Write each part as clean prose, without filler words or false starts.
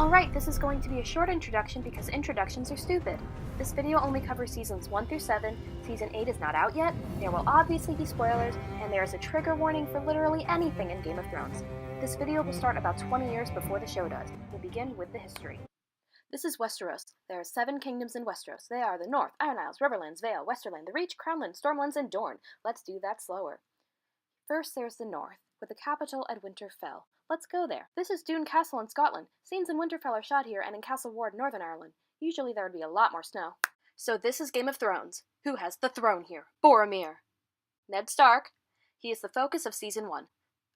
Alright, this is going to be a short introduction because introductions are stupid. This video only covers seasons 1 through 7, season 8 is not out yet, there will obviously be spoilers, and there is a trigger warning for literally anything in Game of Thrones. This video will start about 20 years before the show does. We'll begin with the history. This is Westeros. There are 7 kingdoms in Westeros. They are the North, Iron Isles, Riverlands, Vale, Westerland, the Reach, Crownland, Stormlands, and Dorne. Let's do that slower. First, there's the North, with the capital at Winterfell. Let's go there. This is Doune Castle in Scotland. Scenes in Winterfell are shot here and in Castle Ward, Northern Ireland. Usually there would be a lot more snow. So this is Game of Thrones. Who has the throne here? Boromir. Ned Stark. He is the focus of season 1.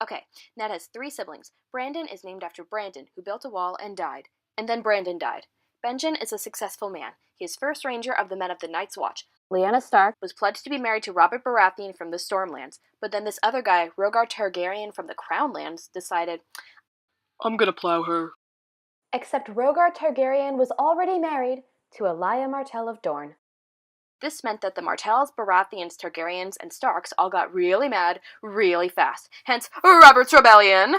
Okay, Ned has 3 siblings. Brandon is named after Brandon, who built a wall and died. And then Brandon died. Benjen is a successful man. He is first ranger of the Men of the Night's Watch. Lyanna Stark was pledged to be married to Robert Baratheon from the Stormlands, but then this other guy, Rhaegar Targaryen from the Crownlands, decided, I'm gonna plow her. Except Rhaegar Targaryen was already married to Elia Martell of Dorne. This meant that the Martells, Baratheons, Targaryens, and Starks all got really mad really fast, hence Robert's Rebellion!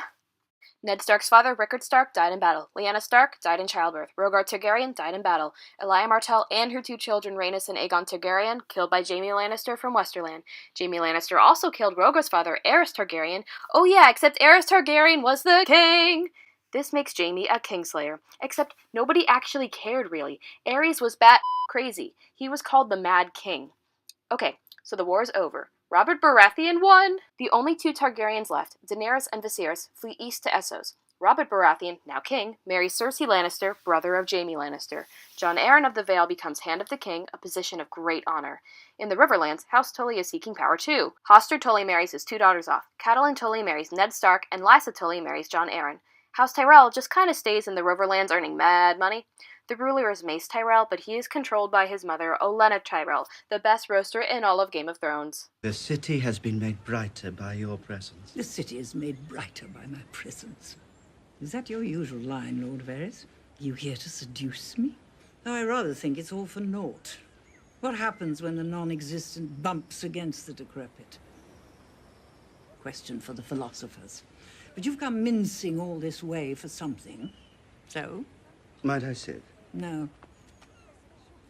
Ned Stark's father, Rickard Stark, died in battle. Lyanna Stark died in childbirth. Rhaegar Targaryen died in battle. Elia Martell and her 2 children, Rhaenys and Aegon Targaryen, killed by Jaime Lannister from Westerland. Jaime Lannister also killed Rhaegar's father, Aerys Targaryen. Oh yeah, except Aerys Targaryen was the king! This makes Jaime a Kingslayer. Except nobody actually cared, really. Aerys was bat crazy. He was called the Mad King. Okay, so the war is over. Robert Baratheon won! The only 2 Targaryens left, Daenerys and Viserys, flee east to Essos. Robert Baratheon, now king, marries Cersei Lannister, brother of Jaime Lannister. Jon Arryn of the Vale becomes Hand of the King, a position of great honor. In the Riverlands, House Tully is seeking power too. Hoster Tully marries his 2 daughters off. Catelyn Tully marries Ned Stark, and Lysa Tully marries Jon Arryn. House Tyrell just kinda stays in the Riverlands earning mad money. The ruler is Mace Tyrell, but he is controlled by his mother, Olenna Tyrell, the best roaster in all of Game of Thrones. The city has been made brighter by your presence. The city is made brighter by my presence. Is that your usual line, Lord Varys? You here to seduce me? Though I rather think it's all for naught. What happens when the non-existent bumps against the decrepit? Question for the philosophers. But you've come mincing all this way for something. So? Might I sit? No.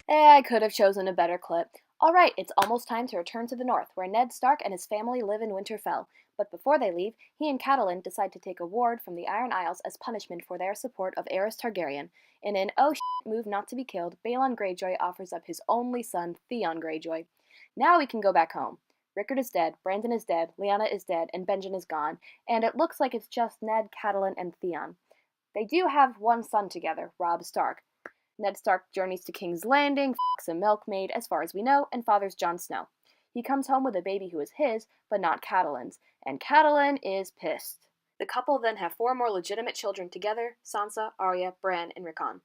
I could have chosen a better clip. Alright, it's almost time to return to the north, where Ned Stark and his family live in Winterfell. But before they leave, he and Catelyn decide to take a ward from the Iron Isles as punishment for their support of Aerys Targaryen. In an move not to be killed, Balon Greyjoy offers up his only son, Theon Greyjoy. Now we can go back home. Rickard is dead, Brandon is dead, Lyanna is dead, and Benjen is gone, and it looks like it's just Ned, Catelyn, and Theon. They do have one son together, Robb Stark. Ned Stark journeys to King's Landing, f***s a milkmaid, as far as we know, and fathers Jon Snow. He comes home with a baby who is his, but not Catelyn's, and Catelyn is pissed. The couple then have 4 more legitimate children together, Sansa, Arya, Bran, and Rickon.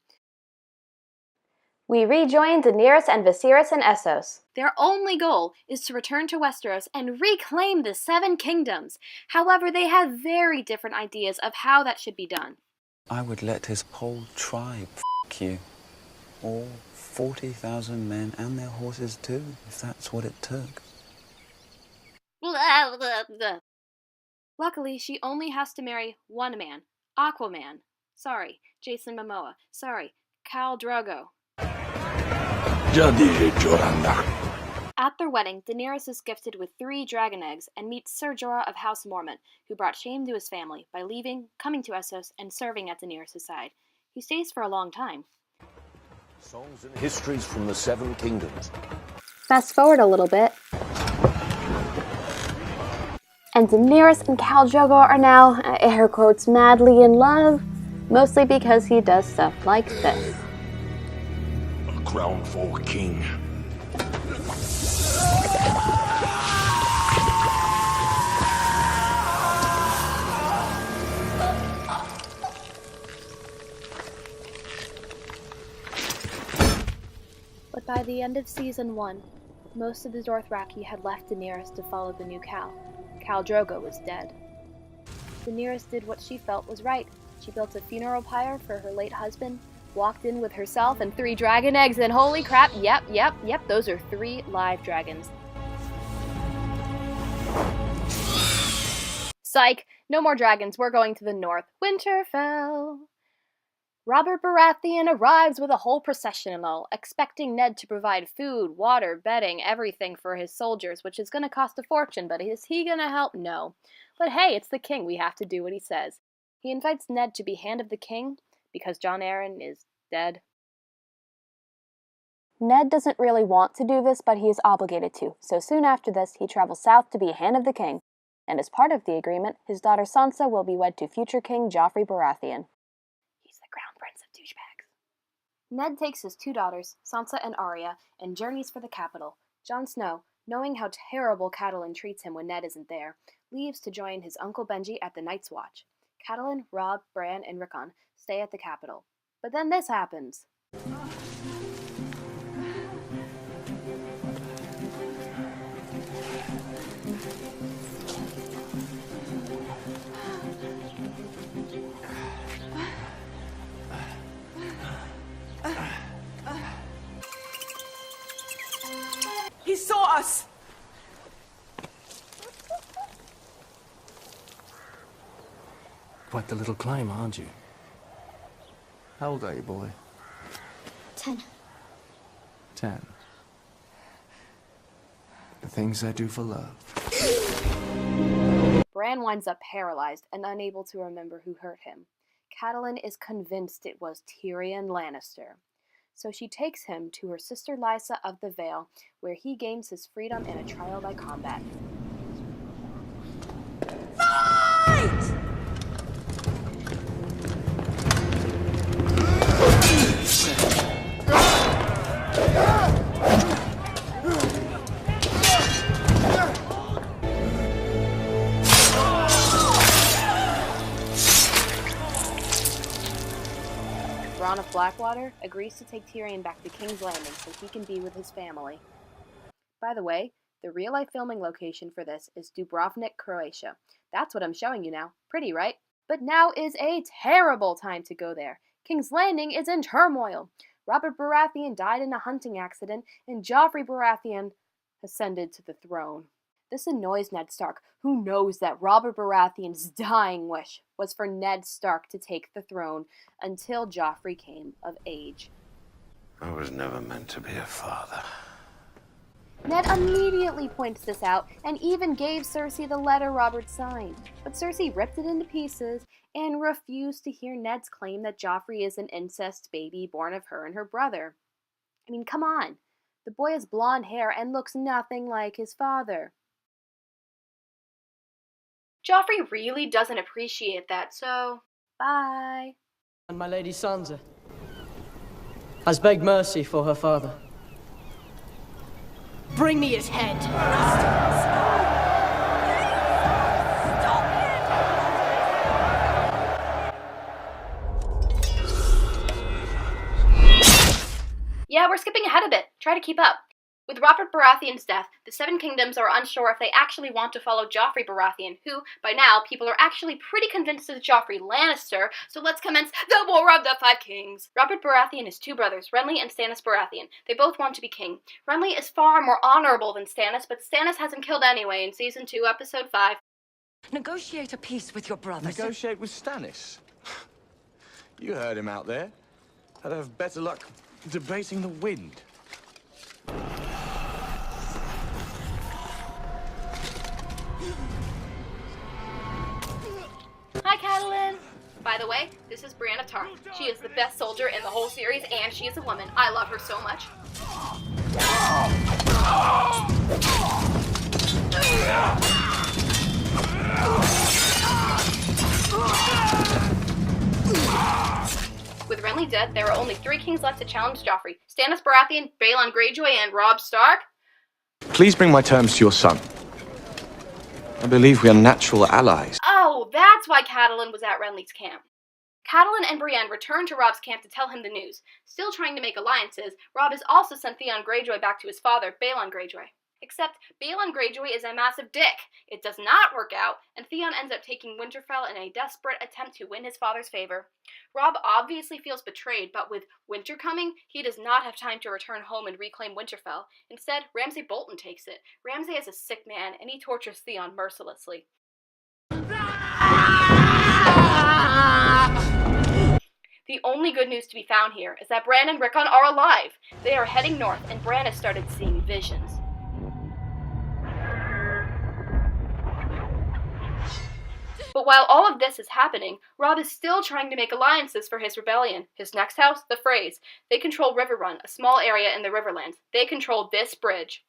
We rejoin Daenerys and Viserys in Essos. Their only goal is to return to Westeros and reclaim the 7 kingdoms. However, they have very different ideas of how that should be done. I would let his whole tribe f*** you. All 40,000 men and their horses too, if that's what it took. Luckily, she only has to marry one man, Aquaman. Sorry, Jason Momoa. Sorry, Khal Drogo. At their wedding, Daenerys is gifted with 3 dragon eggs and meets Ser Jorah of House Mormont, who brought shame to his family by leaving, coming to Essos, and serving at Daenerys' side. He stays for a long time. Songs and histories from the 7 kingdoms. Fast forward a little bit. And Daenerys and Khal Drogo are now, air quotes, madly in love, mostly because he does stuff like this. A crown for king. But by the end of season 1, most of the Dothraki had left Daenerys to follow the new Khal. Khal Drogo was dead. Daenerys did what she felt was right. She built a funeral pyre for her late husband, walked in with herself and 3 dragon eggs, and holy crap, yep, those are 3 live dragons. Psych! No more dragons, we're going to the north. Winterfell! Robert Baratheon arrives with a whole procession and all, expecting Ned to provide food, water, bedding, everything for his soldiers, which is going to cost a fortune, but is he going to help? No. But hey, it's the king, we have to do what he says. He invites Ned to be Hand of the King, because Jon Arryn is dead. Ned doesn't really want to do this, but he is obligated to, so soon after this, he travels south to be Hand of the King. And as part of the agreement, his daughter Sansa will be wed to future King Joffrey Baratheon. He's the crown prince of douchebags. Ned takes his two daughters, Sansa and Arya, and journeys for the capital. Jon Snow, knowing how terrible Catelyn treats him when Ned isn't there, leaves to join his Uncle Benji at the Night's Watch. Catelyn, Robb, Bran, and Rickon stay at the capital. But then this happens. He saw us! Quite the little climb, aren't you? How old are you, boy? 10. 10. The things I do for love. Bran winds up paralyzed and unable to remember who hurt him. Catelyn is convinced it was Tyrion Lannister. So she takes him to her sister Lysa of the Vale, where he gains his freedom in a trial by combat. Fight! Bronn of Blackwater agrees to take Tyrion back to King's Landing so he can be with his family. By the way, the real-life filming location for this is Dubrovnik, Croatia. That's what I'm showing you now. Pretty, right? But now is a terrible time to go there. King's Landing is in turmoil. Robert Baratheon died in a hunting accident, and Joffrey Baratheon ascended to the throne. This annoys Ned Stark, who knows that Robert Baratheon's dying wish was for Ned Stark to take the throne until Joffrey came of age. I was never meant to be a father. Ned immediately points this out and even gave Cersei the letter Robert signed. But Cersei ripped it into pieces and refused to hear Ned's claim that Joffrey is an incest baby born of her and her brother. I mean, come on. The boy has blonde hair and looks nothing like his father. Joffrey really doesn't appreciate that, so bye. And my lady Sansa has begged mercy for her father. Bring me his head! Yeah, we're skipping ahead a bit. Try to keep up. With Robert Baratheon's death, the Seven Kingdoms are unsure if they actually want to follow Joffrey Baratheon, who, by now, people are actually pretty convinced is Joffrey Lannister, so let's commence the War of the Five Kings. Robert Baratheon has two brothers, Renly and Stannis Baratheon. They both want to be king. Renly is far more honorable than Stannis, but Stannis has him killed anyway in Season 2, Episode 5. Negotiate a peace with your brother. Negotiate with Stannis? You heard him out there. I'd have better luck debating the wind. Hi, Catelyn! By the way, this is Brienne of Tarth. She is the best soldier in the whole series, and she is a woman. I love her so much. With Renly dead, there are only 3 kings left to challenge Joffrey. Stannis Baratheon, Balon Greyjoy, and Robb Stark. Please bring my terms to your son. I believe we are natural allies. Oh, that's why Catelyn was at Renly's camp. Catelyn and Brienne return to Robb's camp to tell him the news. Still trying to make alliances, Robb has also sent Theon Greyjoy back to his father, Balon Greyjoy. Except Balon Greyjoy is a massive dick. It does not work out, and Theon ends up taking Winterfell in a desperate attempt to win his father's favor. Robb obviously feels betrayed, but with winter coming, he does not have time to return home and reclaim Winterfell. Instead, Ramsay Bolton takes it. Ramsay is a sick man, and he tortures Theon mercilessly. The only good news to be found here is that Bran and Rickon are alive. They are heading north, and Bran has started seeing visions. But while all of this is happening, Robb is still trying to make alliances for his rebellion. His next house, the Freys. They control Riverrun, a small area in the Riverlands. They control this bridge.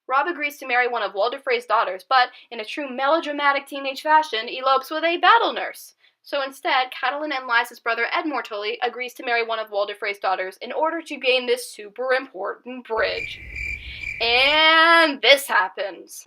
Robb agrees to marry one of Walder Frey's daughters, but in a true melodramatic teenage fashion, elopes with a battle nurse. So instead, Catelyn and Lysa's brother Edmure Tully agrees to marry one of Walder Frey's daughters in order to gain this super important bridge. And this happens.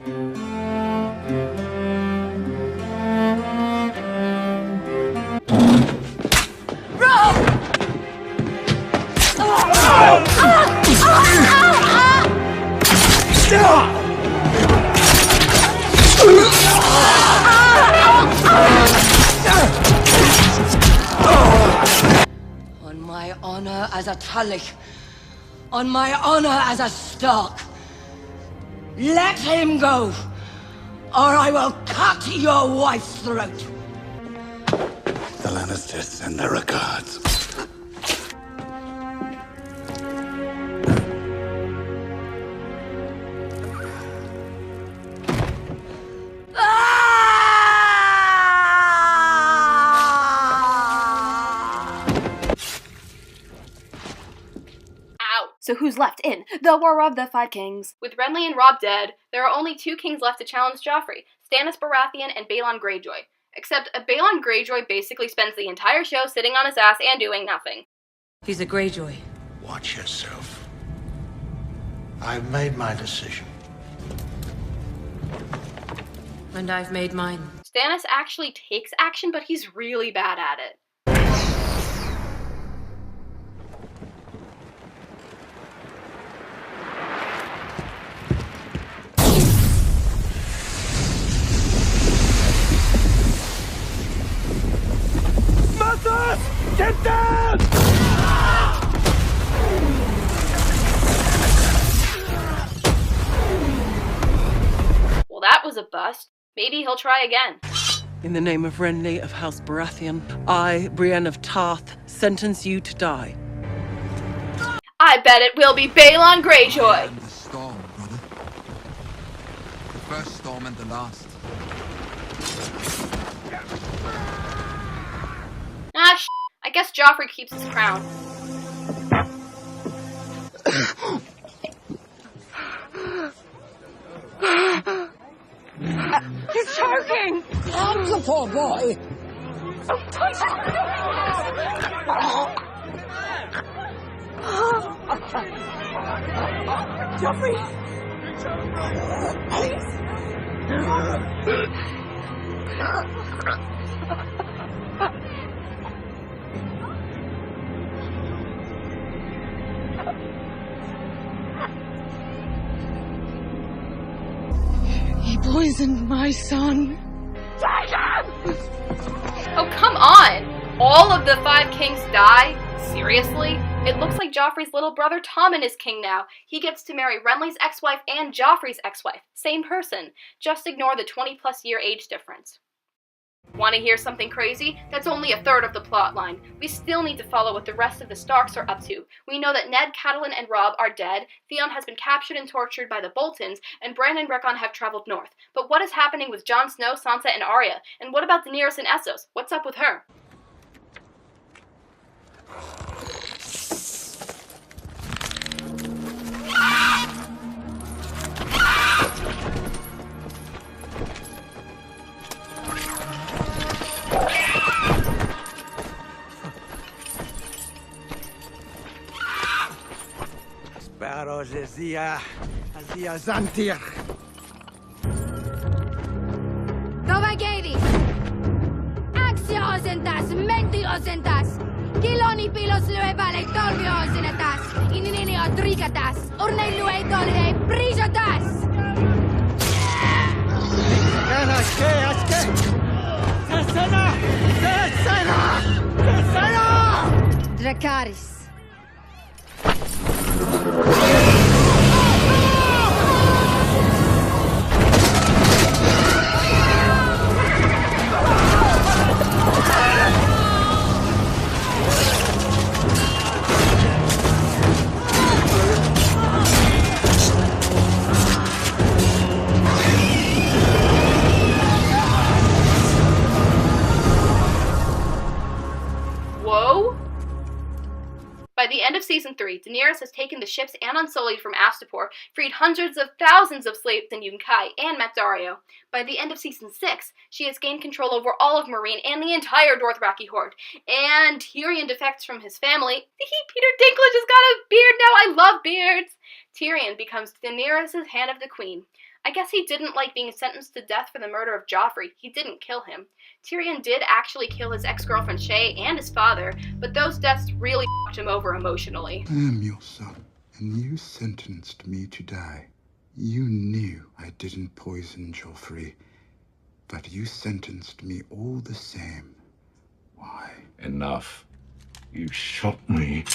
On my honor as a Tully, on my honor as a Stark, let him go, or I will cut your wife's throat. The Lannisters send their regards. So who's left in the War of the Five Kings? With Renly and Robb dead, there are only two kings left to challenge Joffrey, Stannis Baratheon and Balon Greyjoy. Except Balon Greyjoy basically spends the entire show sitting on his ass and doing nothing. He's a Greyjoy. Watch yourself. I've made my decision. And I've made mine. Stannis actually takes action, but he's really bad at it. Get down! Well, that was a bust. Maybe he'll try again. In the name of Renly of House Baratheon, I, Brienne of Tarth, sentence you to die. I bet it will be Balon Greyjoy! And the storm, brother. The first storm and the last. I guess Joffrey keeps his crown. He's choking! Calm the poor boy! Don't touch Joffrey! He poisoned my son. Oh, come on! All of the Five Kings die? Seriously? It looks like Joffrey's little brother Tommen is king now. He gets to marry Renly's ex-wife and Joffrey's ex-wife. Same person. Just ignore the 20-plus year age difference. Want to hear something crazy? That's only a third of the plot line. We still need to follow what the rest of the Starks are up to. We know that Ned, Catelyn, and Robb are dead, Theon has been captured and tortured by the Boltons, and Bran and Rickon have traveled north. But what is happening with Jon Snow, Sansa, and Arya? And what about Daenerys and Essos? What's up with her? Sparrows Azia Zantir. Kavageri! Axia osentas, menti osentas! Kiloni pilos lue vale tolvio osenetas! Inini odrigatas! Urne lue dolide prijotas! Aske! Tesena! Dracarys. Whoa! By the end of Season 3, Daenerys has taken the ships and Unsullied from Astapor, freed hundreds of thousands of slaves in Yunkai, and met Daario. By the end of Season 6, she has gained control over all of Meereen and the entire Dothraki horde. And Tyrion defects from his family. Peter Dinklage has got a beard now! I love beards! Tyrion becomes Daenerys' Hand of the Queen. I guess he didn't like being sentenced to death for the murder of Joffrey. He didn't kill him. Tyrion did actually kill his ex-girlfriend Shae and his father, but those deaths really fucked him over emotionally. I am your son, and you sentenced me to die. You knew I didn't poison Joffrey, but you sentenced me all the same. Why? Enough. You shot me.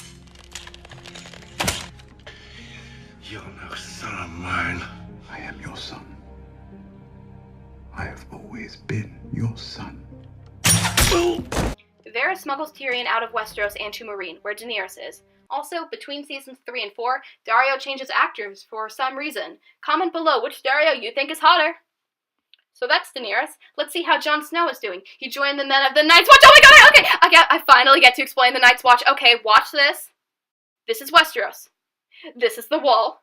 You're no son of mine. I am your son. I have always been your son. Varys smuggles Tyrion out of Westeros and to Meereen, where Daenerys is. Also, between Seasons 3 and 4, Daario changes actors for some reason. Comment below which Daario you think is hotter. So that's Daenerys. Let's see how Jon Snow is doing. He joined the men of the Night's Watch. Oh my god, okay, I finally get to explain the Night's Watch. Okay, watch this. This is Westeros. This is the Wall.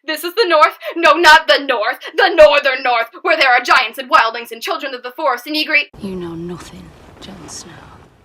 This is the North. No, not the North. The Northern North, where there are giants and wildlings and children of the forest and Ygritte. You know nothing, Jon Snow.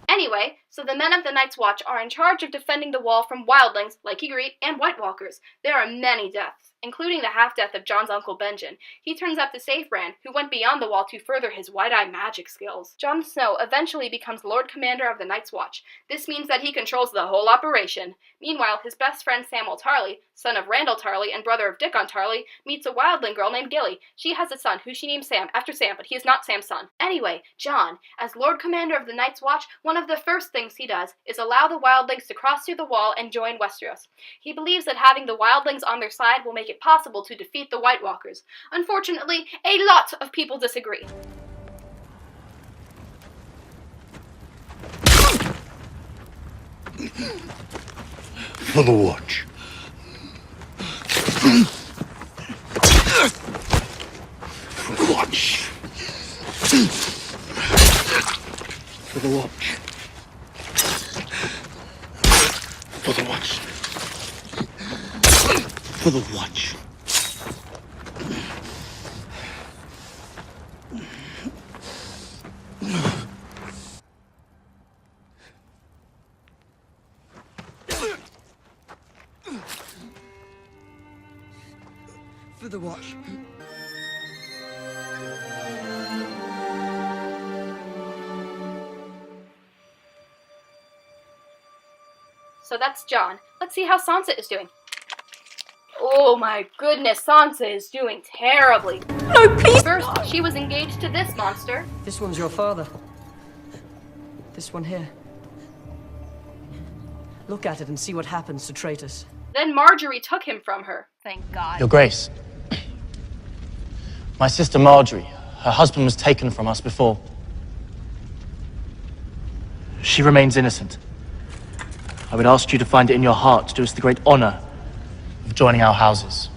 Anyway, so the men of the Night's Watch are in charge of defending the Wall from wildlings like Ygritte and White Walkers. There are many deaths, including the half-death of Jon's uncle Benjen. He turns up to save Bran, who went beyond the Wall to further his wide-eye magic skills. Jon Snow eventually becomes Lord Commander of the Night's Watch. This means that he controls the whole operation. Meanwhile, his best friend Samwell Tarly, son of Randall Tarly and brother of Dickon Tarly, meets a wildling girl named Gilly. She has a son, who she names Sam, after Sam, but he is not Sam's son. Anyway, Jon, as Lord Commander of the Night's Watch, one of the first things he does is allow the wildlings to cross through the Wall and join Westeros. He believes that having the wildlings on their side will make it possible to defeat the White Walkers. Unfortunately, a lot of people disagree. For the Watch. For the Watch. For the Watch. For the Watch. For the Watch. For the Watch. So that's Jon. Let's see how Sansa is doing. Oh my goodness, Sansa is doing terribly. No, please! First, she was engaged to this monster. This one's your father. This one here. Look at it and see what happens to traitors. Then Marjorie took him from her. Thank God. Your Grace. My sister Marjorie. Her husband was taken from us before. She remains innocent. I would ask you to find it in your heart to do us the great honor of joining our houses.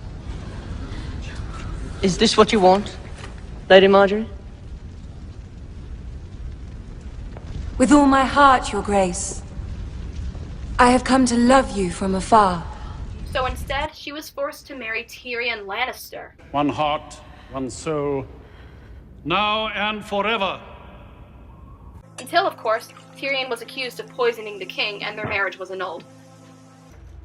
Is this what you want, Lady Marjorie? With all my heart, Your Grace. I have come to love you from afar. So instead, she was forced to marry Tyrion Lannister. One heart, one soul, now and forever. Until, of course, Tyrion was accused of poisoning the king and their marriage was annulled.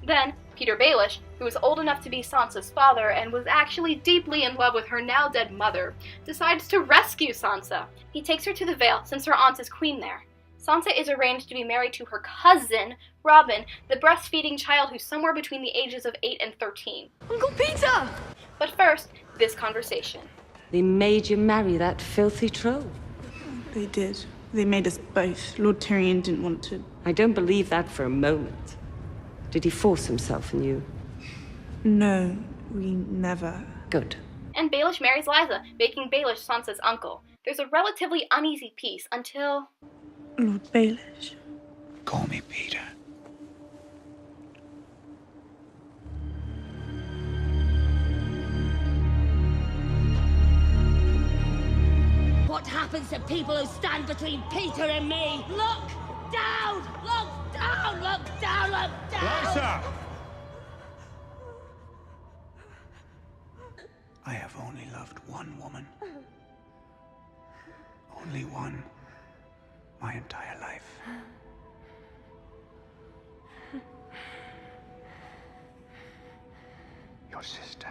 Then, Peter Baelish, who was old enough to be Sansa's father and was actually deeply in love with her now-dead mother, decides to rescue Sansa. He takes her to the Vale since her aunt is queen there. Sansa is arranged to be married to her cousin, Robin, the breastfeeding child who's somewhere between the ages of 8 and 13. Uncle Peter! But first, this conversation. They made you marry that filthy troll. They did. They made us both. Lord Tyrion didn't want to. I don't believe that for a moment. Did he force himself on you? No, we never. Good. And Baelish marries Lysa, making Baelish Sansa's uncle. There's a relatively uneasy peace until... Lord Baelish. Call me Peter. What happens to people who stand between Peter and me? Look down! Look Lysa! I have only loved one woman. Only one. My entire life. Your sister.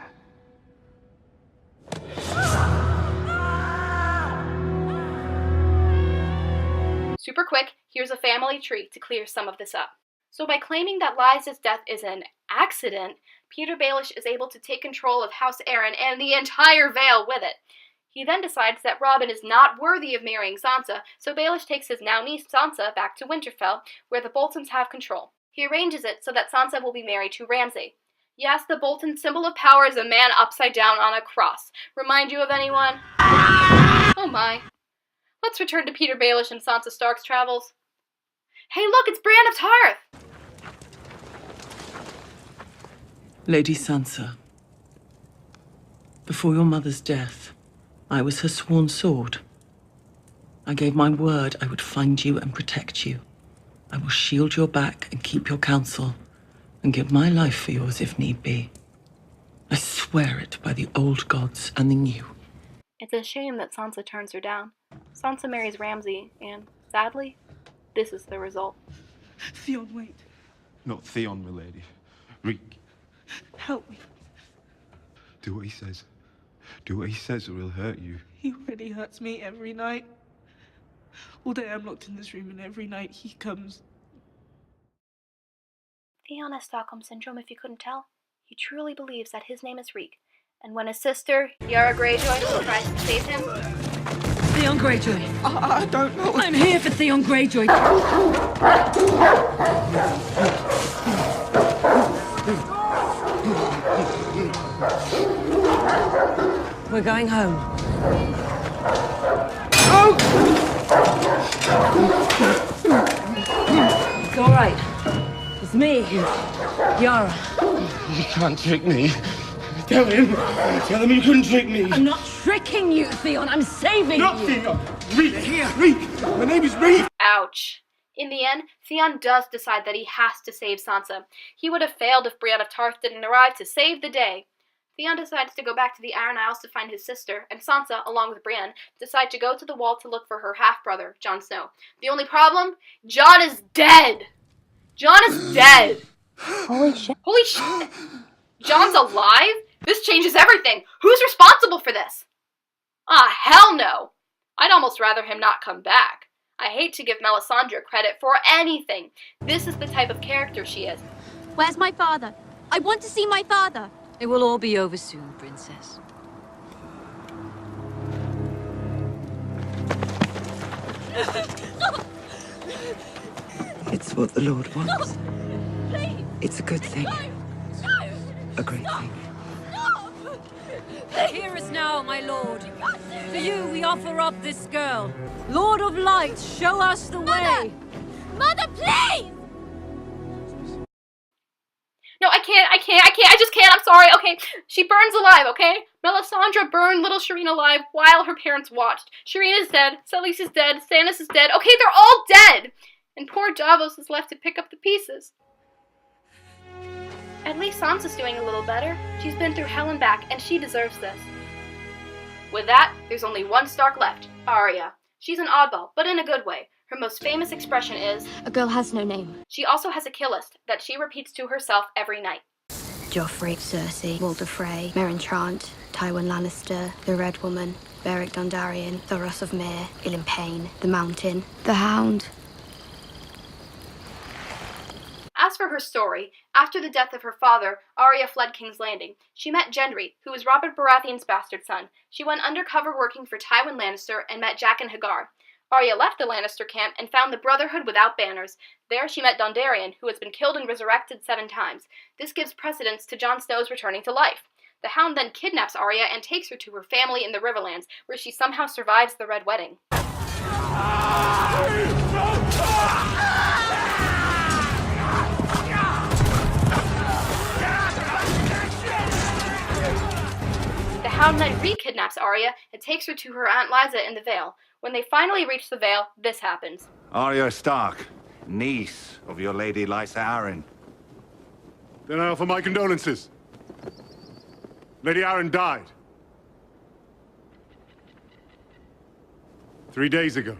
Super quick, here's a family tree to clear some of this up. So by claiming that Lysa's death is an accident, Peter Baelish is able to take control of House Arryn and the entire Vale with it. He then decides that Robin is not worthy of marrying Sansa, so Baelish takes his now niece Sansa back to Winterfell, where the Boltons have control. He arranges it so that Sansa will be married to Ramsay. Yes, the Bolton symbol of power is a man upside down on a cross. Remind you of anyone? Oh my. Let's return to Peter Baelish and Sansa Stark's travels. Hey look, it's Brienne of Tarth! Lady Sansa, before your mother's death, I was her sworn sword. I gave my word I would find you and protect you. I will shield your back and keep your counsel, and give my life for yours if need be. I swear it by the old gods and the new. It's a shame that Sansa turns her down. Sansa marries Ramsay, and sadly, this is the result. Theon, wait. Not Theon, milady. Reek. Help me. Do what he says. Do what he says or he'll hurt you. He already hurts me every night. All day I'm locked in this room and every night he comes. Theon has Stockholm Syndrome, if you couldn't tell. He truly believes that his name is Reek. And when his sister, Yara Greyjoy, tries to save him... Theon Greyjoy. I don't know. I'm here for Theon Greyjoy. We're going home. It's all right. It's me, Yara. You can't trick me. Tell him you couldn't trick me. I'm not tricking you, Theon. I'm saving Not you. Theon. Reek, here, Reek. My name is Reek. Ouch. In the end, Theon does decide that he has to save Sansa. He would have failed if Brienne of Tarth didn't arrive to save the day. Theon decides to go back to the Iron Isles to find his sister, and Sansa, along with Brienne, decide to go to the Wall to look for her half-brother, Jon Snow. The only problem? Jon is dead! Jon is dead! Holy shit. Holy shit! Jon's alive? This changes everything! Who's responsible for this? Ah, hell no! I'd almost rather him not come back. I hate to give Melisandre credit for anything. This is the type of character she is. Where's my father? I want to see my father. It will all be over soon, Princess. It's what the Lord wants. Please. It's a good thing. No. A great thing. Hear us now, my lord. To you we offer up this girl. Lord of Light, show us the way. Mother, please! No, I can't, I just can't, I'm sorry, okay? She burns alive, okay? Melisandre burned little Shireen alive while her parents watched. Shireen is dead, Selyse is dead, Stannis is dead, okay, they're all dead! And poor Davos is left to pick up the pieces. At least Sansa's doing a little better. She's been through hell and back, and she deserves this. With that, there's only one Stark left, Arya. She's an oddball, but in a good way. Her most famous expression is, A girl has no name. She also has a kill list that she repeats to herself every night. Joffrey, Cersei, Walder Frey, Meryn Trant, Tywin Lannister, the Red Woman, Beric Dondarrion, Thoros of Myr, Ilyn Payne, the Mountain, the Hound. As for her story, after the death of her father, Arya fled King's Landing. She met Gendry, who was Robert Baratheon's bastard son. She went undercover working for Tywin Lannister and met Jaqen H'ghar. Arya left the Lannister camp and found the Brotherhood without banners. There she met Dondarrion, who has been killed and resurrected 7 times. This gives precedence to Jon Snow's returning to life. The Hound then kidnaps Arya and takes her to her family in the Riverlands, where she somehow survives the Red Wedding. The Hound then re-kidnaps Arya and takes her to her Aunt Lysa in the Vale. When they finally reach the Vale, this happens. Arya Stark, niece of your Lady Lysa Arryn. Then I offer my condolences. Lady Arryn died 3 days ago.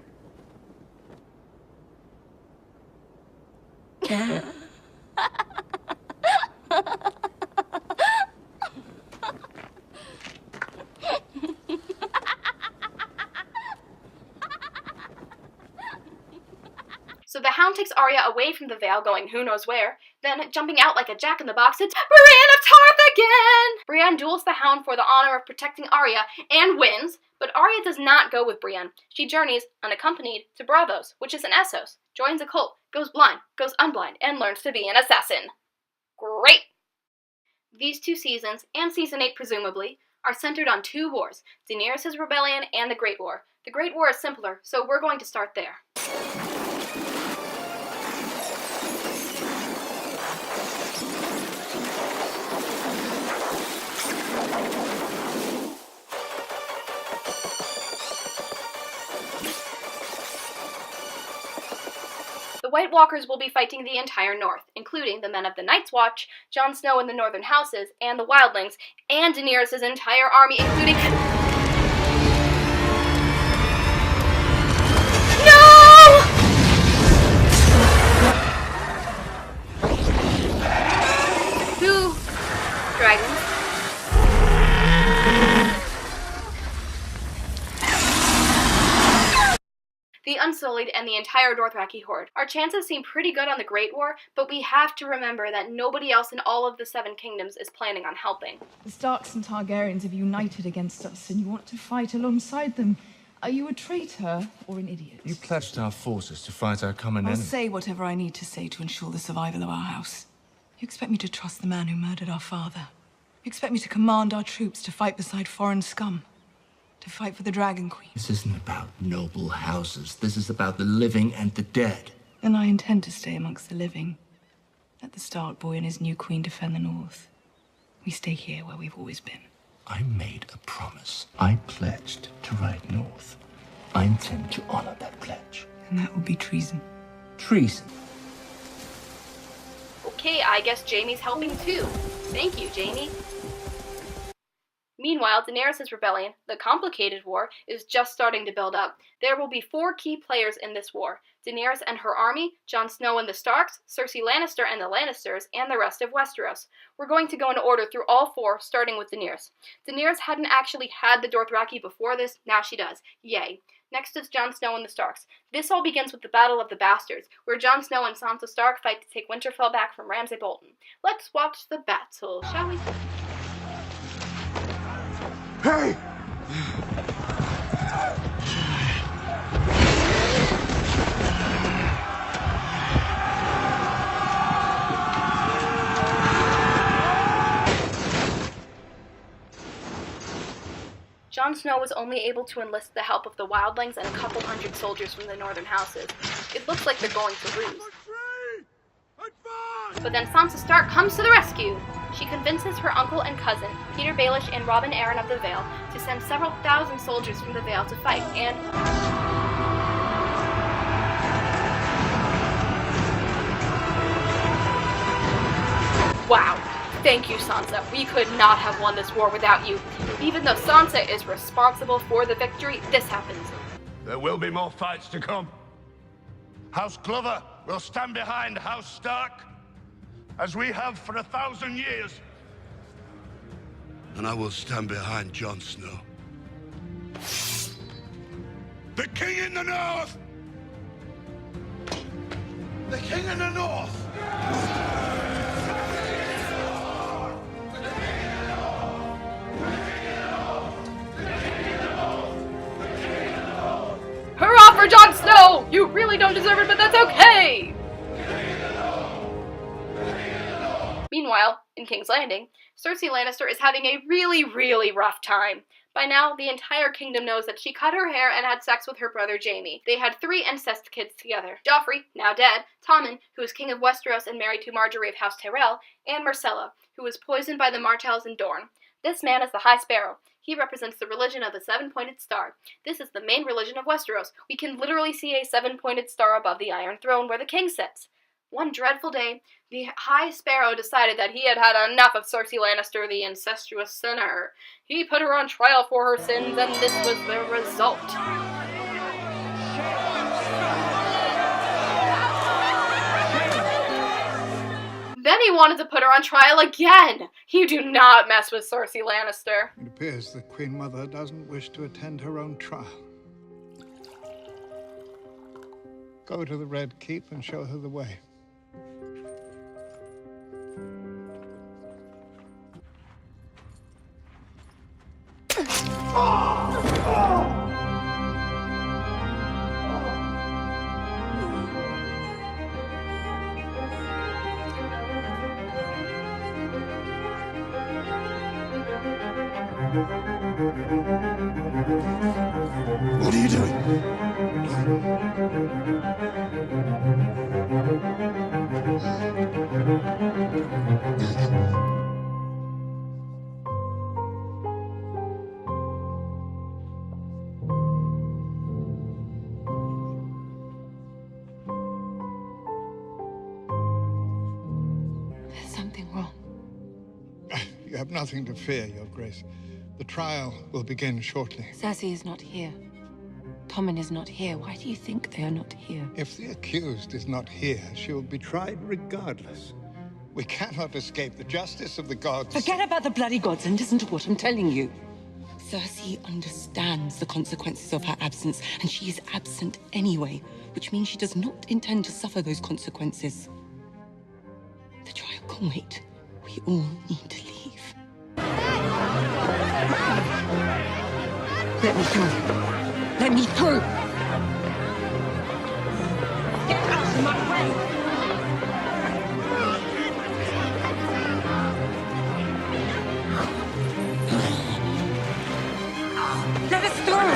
So the Hound takes Arya away from the Vale, going who knows where, then jumping out like a jack-in-the-box, it's Brienne of Tarth again! Brienne duels the Hound for the honor of protecting Arya, and wins, but Arya does not go with Brienne. She journeys, unaccompanied, to Braavos, which is in Essos, joins a cult, goes blind, goes unblind, and learns to be an assassin. Great! These 2 seasons, and Season 8 presumably, are centered on 2 wars, Daenerys' rebellion and the Great War. The Great War is simpler, so we're going to start there. The White Walkers will be fighting the entire North, including the men of the Night's Watch, Jon Snow and the Northern Houses, and the Wildlings, and Daenerys' entire army, including... No! 2 dragons. The Unsullied, and the entire Dothraki horde. Our chances seem pretty good on the Great War, but we have to remember that nobody else in all of the 7 kingdoms is planning on helping. The Starks and Targaryens have united against us, and you want to fight alongside them. Are you a traitor or an idiot? You pledged our forces to fight our common I'll enemy. say whatever I need to say to ensure the survival of our house. You expect me to trust the man who murdered our father? You expect me to command our troops to fight beside foreign scum? To fight for the Dragon Queen? This isn't about noble houses. This is about the living and the dead. Then I intend to stay amongst the living. Let the Stark boy and his new queen defend the North. We stay here where we've always been. I made a promise. I pledged to ride north. I intend to honor that pledge. And that would be treason. Treason. Okay, I guess Jaime's helping too. Thank you, Jaime. Meanwhile, Daenerys' rebellion, the complicated war, is just starting to build up. There will be 4 key players in this war: Daenerys and her army, Jon Snow and the Starks, Cersei Lannister and the Lannisters, and the rest of Westeros. We're going to go in order through all 4, starting with Daenerys. Daenerys hadn't actually had the Dothraki before this, now she does. Yay. Next is Jon Snow and the Starks. This all begins with the Battle of the Bastards, where Jon Snow and Sansa Stark fight to take Winterfell back from Ramsay Bolton. Let's watch the battle, shall we? Hey! Jon Snow was only able to enlist the help of the Wildlings and a couple hundred soldiers from the Northern Houses. It looks like they're going to lose. But then Sansa Stark comes to the rescue! She convinces her uncle and cousin, Peter Baelish and Robin Arryn of the Vale, to send several thousand soldiers from the Vale to fight, and... Wow. Thank you, Sansa. We could not have won this war without you. Even though Sansa is responsible for the victory, this happens. There will be more fights to come. House Glover will stand behind House Stark, as we have for 1,000 years. And I will stand behind Jon Snow. The King in the North! The King in the North! Hurrah for Jon Snow! You really don't deserve it, but that's okay! Meanwhile, in King's Landing, Cersei Lannister is having a really rough time. By now, the entire kingdom knows that she cut her hair and had sex with her brother Jaime. They had 3 incest kids together: Joffrey, now dead, Tommen, who is king of Westeros and married to Margaery of House Tyrell, and Myrcella, who was poisoned by the Martells in Dorne. This man is the High Sparrow. He represents the religion of the 7-pointed star. This is the main religion of Westeros. We can literally see a 7-pointed star above the Iron Throne where the king sits. One dreadful day, the High Sparrow decided that he had had enough of Cersei Lannister, the incestuous sinner. He put her on trial for her sins, and this was the result. Then he wanted to put her on trial again. You do not mess with Cersei Lannister. It appears the Queen Mother doesn't wish to attend her own trial. Go to the Red Keep and show her the way. What are you doing? There's something wrong. You have nothing to fear, Your Grace. The trial will begin shortly. Cersei is not here. Tommen is not here. Why do you think they are not here? If the accused is not here, she will be tried regardless. We cannot escape the justice of the gods. Forget about the bloody gods and listen to what I'm telling you. Cersei understands the consequences of her absence, and she is absent anyway, which means she does not intend to suffer those consequences. The trial can wait. We all need to leave. Let me through. Let me through. Get out of my way. Let us through.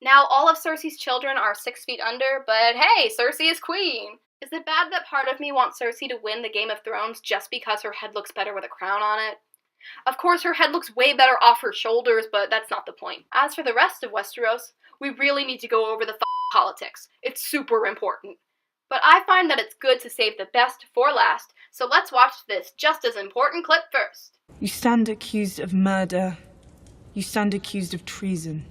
Now all of Cersei's children are 6 feet under, but hey, Cersei is queen! Is it bad that part of me wants Cersei to win the Game of Thrones just because her head looks better with a crown on it? Of course, her head looks way better off her shoulders, but that's not the point. As for the rest of Westeros, we really need to go over the politics. It's super important. But I find that it's good to save the best for last, so let's watch this just as important clip first. You stand accused of murder. You stand accused of treason.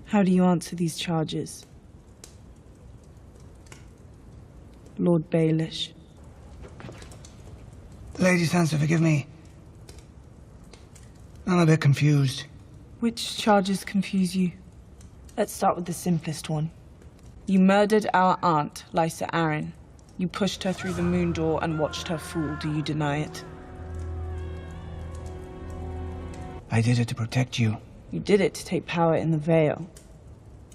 How do you answer these charges? Lord Baelish. Lady Sansa, forgive me. I'm a bit confused. Which charges confuse you? Let's start with the simplest one. You murdered our aunt, Lysa Arryn. You pushed her through the moon door and watched her fall. Do you deny it? I did it to protect you. You did it to take power in the Vale.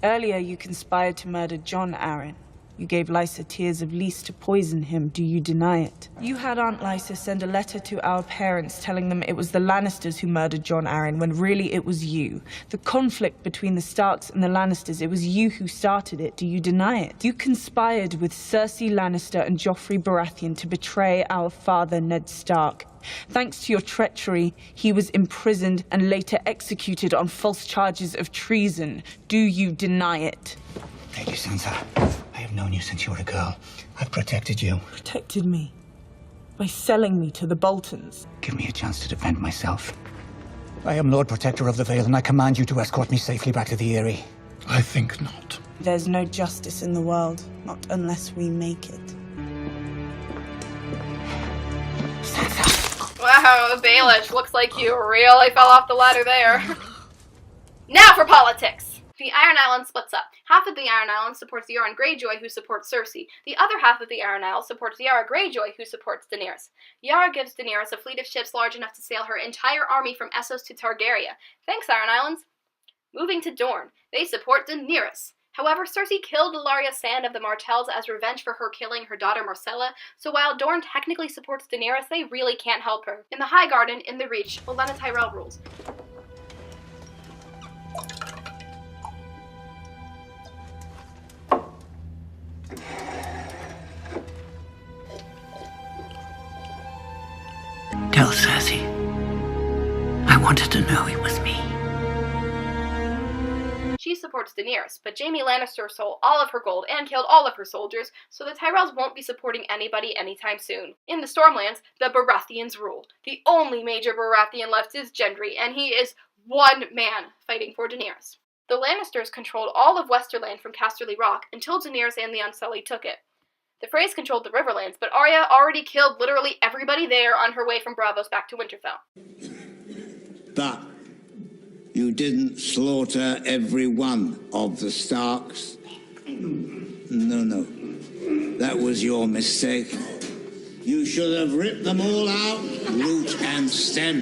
Earlier, you conspired to murder Jon Arryn. You gave Lysa tears of Lys to poison him. Do you deny it? You had Aunt Lysa send a letter to our parents telling them it was the Lannisters who murdered Jon Arryn, when really it was you. The conflict between the Starks and the Lannisters, it was you who started it. Do you deny it? You conspired with Cersei Lannister and Joffrey Baratheon to betray our father, Ned Stark. Thanks to your treachery, he was imprisoned and later executed on false charges of treason. Do you deny it? Lady Sansa, I have known you since you were a girl. I've protected you. Protected me? by selling me to the Boltons. Give me a chance to defend myself. I am Lord Protector of the Vale, and I command you to escort me safely back to the Eyrie. I think not. There's no justice in the world, not unless we make it. Wow, Baelish, looks like you really fell off the ladder there. Now for politics! The Iron Islands splits up. Half of the Iron Islands supports Euron Greyjoy, who supports Cersei. The other half of the Iron Isles supports Yara Greyjoy, who supports Daenerys. Yara gives Daenerys a fleet of ships large enough to sail her entire army from Essos to Targaryen. Thanks, Iron Islands. Moving to Dorne. They support Daenerys. However, Cersei killed Ellaria Sand of the Martells as revenge for her killing her daughter Marcella, so while Dorne technically supports Daenerys, they really can't help her. In the High Garden, in the Reach, Olenna Tyrell rules. Tell Cersei. I wanted to know it was me. She supports Daenerys, but Jaime Lannister stole all of her gold and killed all of her soldiers, so the Tyrells won't be supporting anybody anytime soon. In the Stormlands, the Baratheons rule. The only major Baratheon left is Gendry, and he is one man fighting for Daenerys. The Lannisters controlled all of Westerland from Casterly Rock until Daenerys and the Unsullied took it. The Freys controlled the Riverlands, but Arya already killed literally everybody there on her way from Braavos back to Winterfell. But you didn't slaughter every one of the Starks. No. That was your mistake. You should have ripped them all out, root and stem.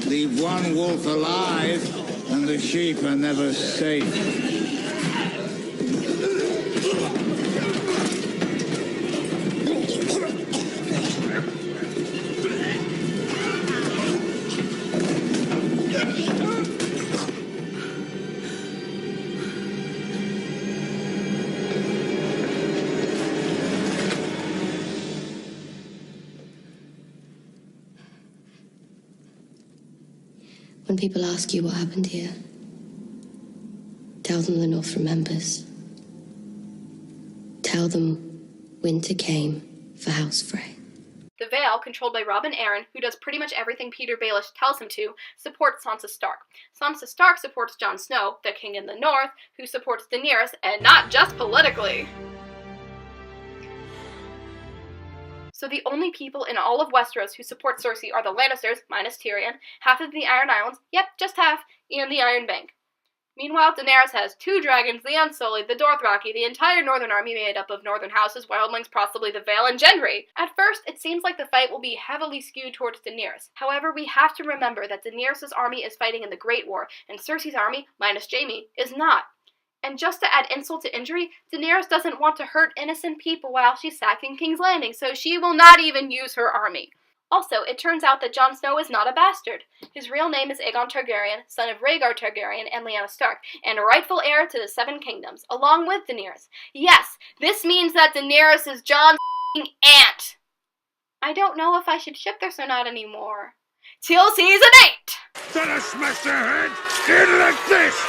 Leave one wolf alive, and the sheep are never safe. When people ask you what happened here, tell them the North remembers. Tell them winter came for House Frey. The Vale, controlled by Robin Arryn, who does pretty much everything Peter Baelish tells him to, supports Sansa Stark. Sansa Stark supports Jon Snow, the king in the north, who supports Daenerys, and not just politically. So the only people in all of Westeros who support Cersei are the Lannisters, minus Tyrion, half of the Iron Islands, yep, just half, and the Iron Bank. Meanwhile, Daenerys has 2 dragons, the Unsullied, the Dothraki, the entire northern army made up of northern houses, wildlings, possibly the Vale, and Gendry. At first, it seems like the fight will be heavily skewed towards Daenerys. However, we have to remember that Daenerys' army is fighting in the Great War, and Cersei's army, minus Jaime, is not. And just to add insult to injury, Daenerys doesn't want to hurt innocent people while she's sacking King's Landing, so she will not even use her army. Also, it turns out that Jon Snow is not a bastard. His real name is Aegon Targaryen, son of Rhaegar Targaryen and Lyanna Stark, and rightful heir to the Seven Kingdoms, along with Daenerys. Yes, this means that Daenerys is Jon's aunt. I don't know if I should ship this or not anymore. Till season 8! Then I smash their head in like this!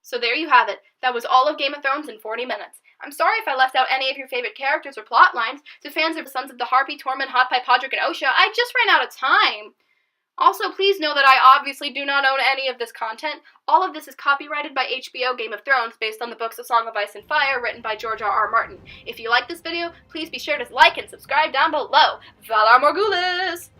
So there you have it. That was all of Game of Thrones in 40 minutes. I'm sorry if I left out any of your favorite characters or plot lines. To fans of the Sons of the Harpy, Tormund, Hot Pie, Podrick, and Osha, I just ran out of time. Also, please know that I obviously do not own any of this content. All of this is copyrighted by HBO Game of Thrones based on the books of Song of Ice and Fire written by George R.R. Martin. If you like this video, please be sure to like and subscribe down below. Valar Morghulis!